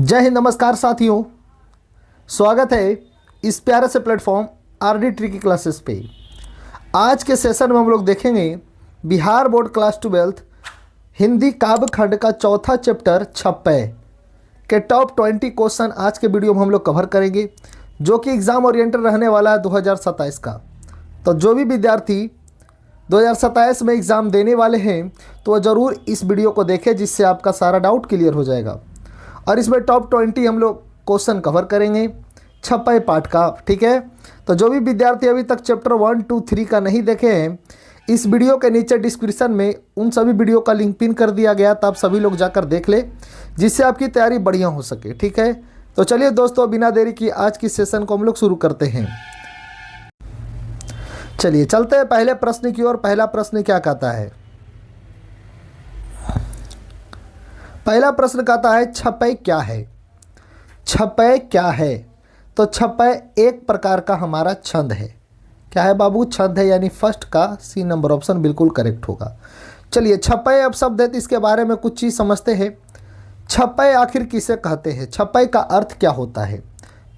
जय हिंद, नमस्कार साथियों। स्वागत है इस प्यारे से प्लेटफॉर्म आरडी ट्रिकी क्लासेस पे। आज के सेशन में हम लोग देखेंगे बिहार बोर्ड क्लास 12 हिंदी काव्य खंड का चौथा चैप्टर छप्पै के टॉप 20 क्वेश्चन आज के वीडियो में हम लोग कवर करेंगे, जो कि एग्ज़ाम ओरिएंटेड रहने वाला है 2027 का। तो जो भी विद्यार्थी 2027 में एग्ज़ाम देने वाले हैं तो वह ज़रूर इस वीडियो को देखें, जिससे आपका सारा डाउट क्लियर हो जाएगा। और इसमें टॉप 20 हम लोग क्वेश्चन कवर करेंगे छप्पै पाठ का, ठीक है। तो जो भी विद्यार्थी अभी तक चैप्टर 1, 2, 3 का नहीं देखे हैं, इस वीडियो के नीचे डिस्क्रिप्शन में उन सभी वीडियो का लिंक पिन कर दिया गया, तो आप सभी लोग जाकर देख ले, जिससे आपकी तैयारी बढ़िया हो सके, ठीक है। तो चलिए दोस्तों, बिना देरी की आज की सेशन को हम लोग शुरू करते हैं। चलिए चलते हैं पहले प्रश्न की ओर। पहला प्रश्न क्या कहता है? पहला प्रश्न कहता है छप्पै क्या है? छप्पै क्या है? तो छप्पै एक प्रकार का हमारा छंद है। क्या है बाबू? छंद है, यानी फर्स्ट का सी नंबर ऑप्शन बिल्कुल करेक्ट होगा। चलिए छप्पै अब शब्द है, तो इसके बारे में कुछ चीज़ समझते हैं। छप्पै आखिर किसे कहते हैं? छप्पै का अर्थ क्या होता है?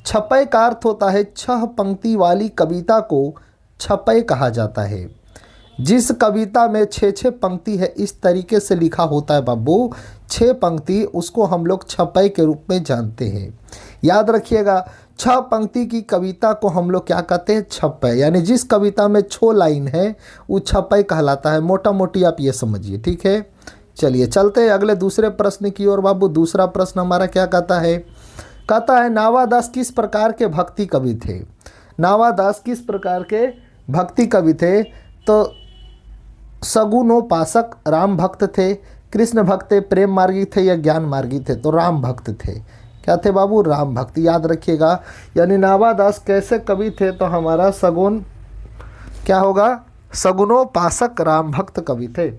छप्पै का अर्थ होता है 6 पंक्ति वाली कविता को छप्पै कहा जाता है। जिस कविता में 6 पंक्ति है, इस तरीके से लिखा होता है बाबू, 6 पंक्ति, उसको हम लोग छप्पै के रूप में जानते हैं। याद रखिएगा, 6 पंक्ति की कविता को हम लोग क्या कहते हैं? छप्पै। यानी जिस कविता में 6 लाइन है वो छप्पै कहलाता है। मोटा मोटी आप ये समझिए, ठीक है। चलिए चलते हैं अगले दूसरे प्रश्न की ओर बाबू। दूसरा प्रश्न हमारा क्या कहता है? कहता है नावादास किस प्रकार के भक्ति कवि थे? नावादास किस प्रकार के भक्ति कवि थे? तो सगुनोपासक, राम भक्त थे, कृष्ण भक्त थे, प्रेम मार्गी थे या ज्ञान मार्गी थे? तो राम भक्त थे। क्या थे बाबू? राम भक्त। याद रखिएगा, यानी नावादास कैसे कवि थे? तो हमारा सगुन क्या होगा? सगुनोपासक राम भक्त कवि थे।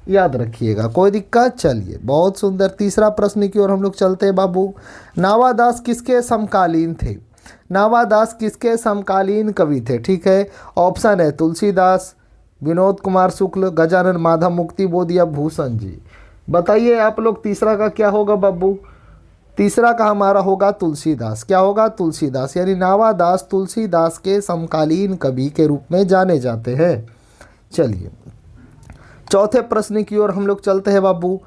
याद रखिएगा, कोई दिक्कत? चलिए बहुत सुंदर। तीसरा प्रश्न की ओर हम लोग चलते हैं बाबू। नावादास किसके समकालीन थे? नावादास किसके समकालीन कवि थे? ठीक है, ऑप्शन है तुलसीदास, विनोद कुमार शुक्ल, गजानन माधव, मुक्ति बोध या भूषण जी। बताइए आप लोग, तीसरा का क्या होगा बाबू? तीसरा का हमारा होगा तुलसीदास। क्या होगा? तुलसीदास। यानी नावादास तुलसीदास के समकालीन कवि के रूप में जाने जाते हैं। चलिए चौथे प्रश्न की ओर हम लोग चलते हैं बाबू।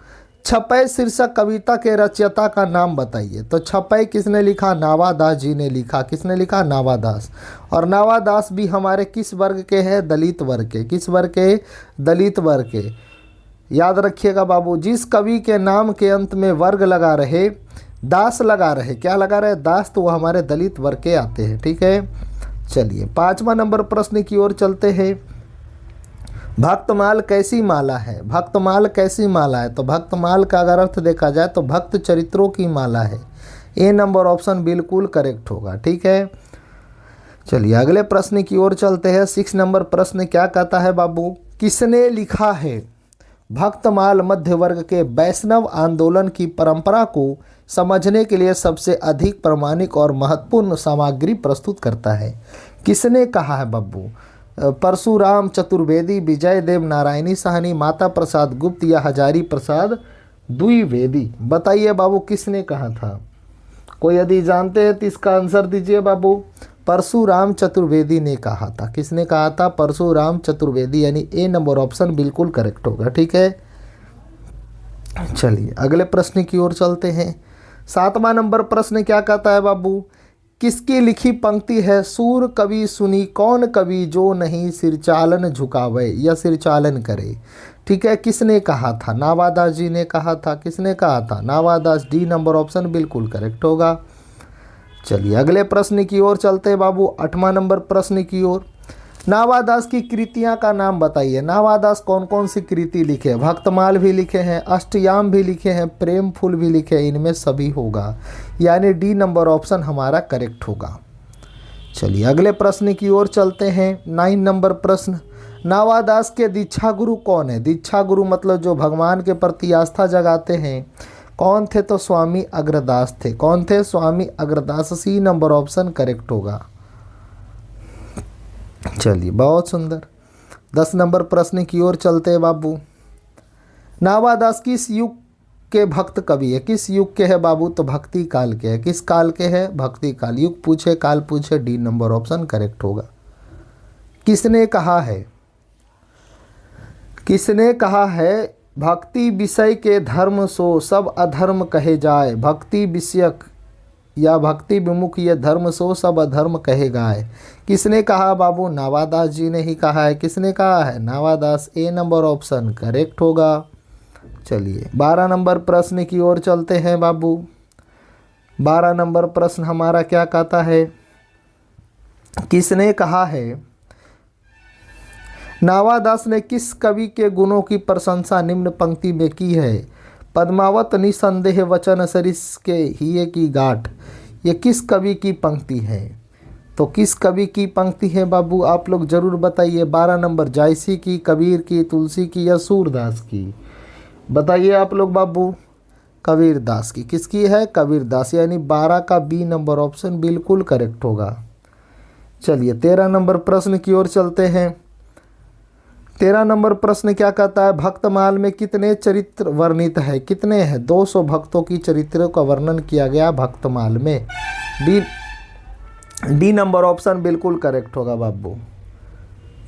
छप्पै शीर्षक कविता के रचयिता का नाम बताइए। तो छप्पै किसने लिखा? नावादास जी ने लिखा। किसने लिखा? नावादास। और नावादास भी हमारे किस वर्ग के हैं? दलित वर्ग के। किस वर्ग के? दलित वर्ग के। याद रखिएगा बाबू, जिस कवि के नाम के अंत में वर्ग लगा रहे, दास लगा रहे, क्या लगा रहे? दास, तो वो हमारे दलित वर्ग के आते हैं, ठीक है। चलिए 5वां नंबर प्रश्न की ओर चलते हैं। भक्तमाल कैसी माला है? भक्तमाल कैसी माला है? तो भक्तमाल का अगर अर्थ देखा जाए तो भक्त चरित्रों की माला है। ए नंबर ऑप्शन बिल्कुल करेक्ट होगा, ठीक है। चलिए अगले प्रश्न की ओर चलते हैं। 6 नंबर प्रश्न क्या कहता है बाबू? किसने लिखा है? भक्तमाल मध्य वर्ग के वैष्णव आंदोलन की परंपरा को समझने के लिए सबसे अधिक प्रामाणिक और महत्वपूर्ण सामग्री प्रस्तुत करता है। किसने कहा है बाबू? परशुराम चतुर्वेदी, विजय देव नारायणी साहनी, माता प्रसाद गुप्त या हजारी प्रसाद द्विवेदी? बताइए बाबू, किसने कहा था? कोई यदि जानते हैं तो इसका आंसर दीजिए बाबू। परशुराम चतुर्वेदी ने कहा था। किसने कहा था? परशुराम चतुर्वेदी, यानी ए नंबर ऑप्शन बिल्कुल करेक्ट होगा, ठीक है। चलिए अगले प्रश्न की ओर चलते हैं। 7वां नंबर प्रश्न क्या कहता है बाबू? किसकी लिखी पंक्ति है? सूर कवि सुनी कौन कवि जो नहीं सिरचालन झुकावे या सिरचालन करे? ठीक है, किसने कहा था? नावादास जी ने कहा था। किसने कहा था? नावादास। डी नंबर ऑप्शन बिल्कुल करेक्ट होगा। चलिए अगले प्रश्न की ओर चलते हैं बाबू। 8वां नंबर प्रश्न की ओर। नावादास की कृतियां का नाम बताइए। नावादास कौन कौन सी कृति लिखे? भक्तमाल भी लिखे हैं, अष्टयाम भी लिखे हैं, प्रेम फूल भी लिखे हैं। इनमें सभी होगा, यानी डी नंबर ऑप्शन हमारा करेक्ट होगा। चलिए अगले प्रश्न की ओर चलते हैं। 9 नंबर प्रश्न। नावादास के दीक्षा गुरु कौन है? दीक्षा गुरु मतलब जो भगवान के प्रति आस्था जगाते हैं, कौन थे? तो स्वामी अग्रदास थे। कौन थे? Swami Agradas. C number option correct होगा। चलिए बहुत सुंदर। 10 नंबर प्रश्न की ओर चलते हैं बाबू। नावादास किस युग के भक्त कवि है? किस युग के है बाबू? तो भक्ति काल के है। किस काल के है? भक्ति काल। युग पूछे काल पूछे, डी नंबर ऑप्शन करेक्ट होगा। किसने कहा है? किसने कहा है भक्ति विषय के धर्म सो सब अधर्म कहे जाए? भक्ति विषयक या भक्ति विमुख ये धर्म सो सब अधर्म कहे गाए। किसने कहा बाबू? नावादास जी ने ही कहा है। किसने कहा है? नावादास। ए नंबर ऑप्शन करेक्ट होगा। चलिए 12 नंबर प्रश्न की ओर चलते हैं बाबू। 12 नंबर प्रश्न हमारा क्या कहता है? किसने कहा है नावादास ने किस कवि के गुणों की प्रशंसा निम्न पंक्ति में की है? पद्मावत निसंदेह वचन सरिस के हिये की गाठ। ये किस कवि की पंक्ति है? तो किस कवि की पंक्ति है बाबू? आप लोग जरूर बताइए। 12 नंबर जायसी की, कबीर की, तुलसी की या सूरदास की? बताइए आप लोग बाबू। कबीरदास की। किसकी है? कबीरदास। यानी 12 का बी नंबर ऑप्शन बिल्कुल करेक्ट होगा। चलिए 13 नंबर प्रश्न की ओर चलते हैं। 13 नंबर प्रश्न क्या कहता है? भक्तमाल में कितने चरित्र वर्णित है? कितने हैं? 200 भक्तों की चरित्रों का वर्णन किया गया भक्तमाल में। डी नंबर ऑप्शन बिल्कुल करेक्ट होगा बाबू।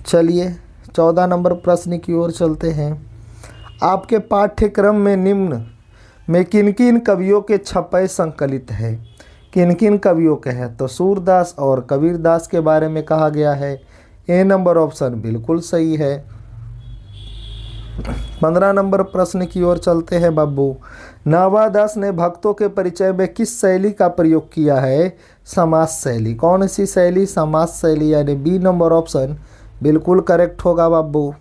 चलिए 14 नंबर प्रश्न की ओर चलते हैं। आपके पाठ्यक्रम में निम्न में किन किन कवियों के छपे संकलित है? किन किन कवियों के हैं? तो सूरदास और कबीरदास के बारे में कहा गया है। ए नंबर ऑप्शन बिल्कुल सही है। 15 नंबर प्रश्न की ओर चलते हैं बाबू। नावादास ने भक्तों के परिचय में किस शैली का प्रयोग किया है? समास शैली। कौन सी शैली? समास शैली। यानी बी नंबर ऑप्शन बिल्कुल करेक्ट होगा बाबू।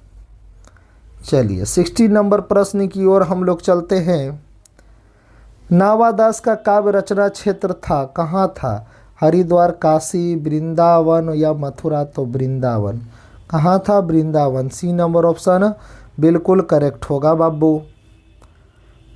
चलिए 16 नंबर प्रश्न की ओर हम लोग चलते हैं। नावादास का काव्य रचना क्षेत्र था, कहाँ था? हरिद्वार, काशी, वृंदावन या मथुरा? तो वृंदावन। कहाँ था? वृंदावन। सी नंबर ऑप्शन बिल्कुल करेक्ट होगा बाबू।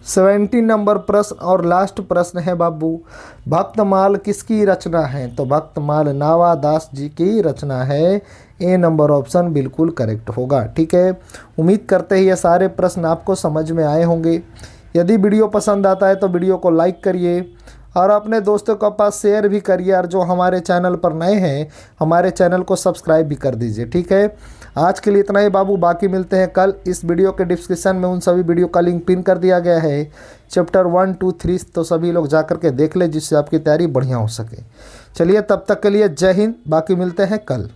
17 नंबर प्रश्न और लास्ट प्रश्न है बाबू। भक्तमाल किसकी रचना है? तो भक्तमाल नावादास जी की रचना है। ए नंबर ऑप्शन बिल्कुल करेक्ट होगा। ठीक है, उम्मीद करते हैं ये सारे प्रश्न आपको समझ में आए होंगे। यदि वीडियो पसंद आता है तो वीडियो को लाइक करिए और अपने दोस्तों के पास शेयर भी करिए, और जो हमारे चैनल पर नए हैं हमारे चैनल को सब्सक्राइब भी कर दीजिए। ठीक है, आज के लिए इतना ही बाबू। बाकी मिलते हैं कल। इस वीडियो के डिस्क्रिप्शन में उन सभी वीडियो का लिंक पिन कर दिया गया है, चैप्टर 1, 2, 3, तो सभी लोग जा कर के देख ले, जिससे आपकी तैयारी बढ़िया हो सके। चलिए तब तक के लिए जय हिंद। बाकी मिलते हैं कल।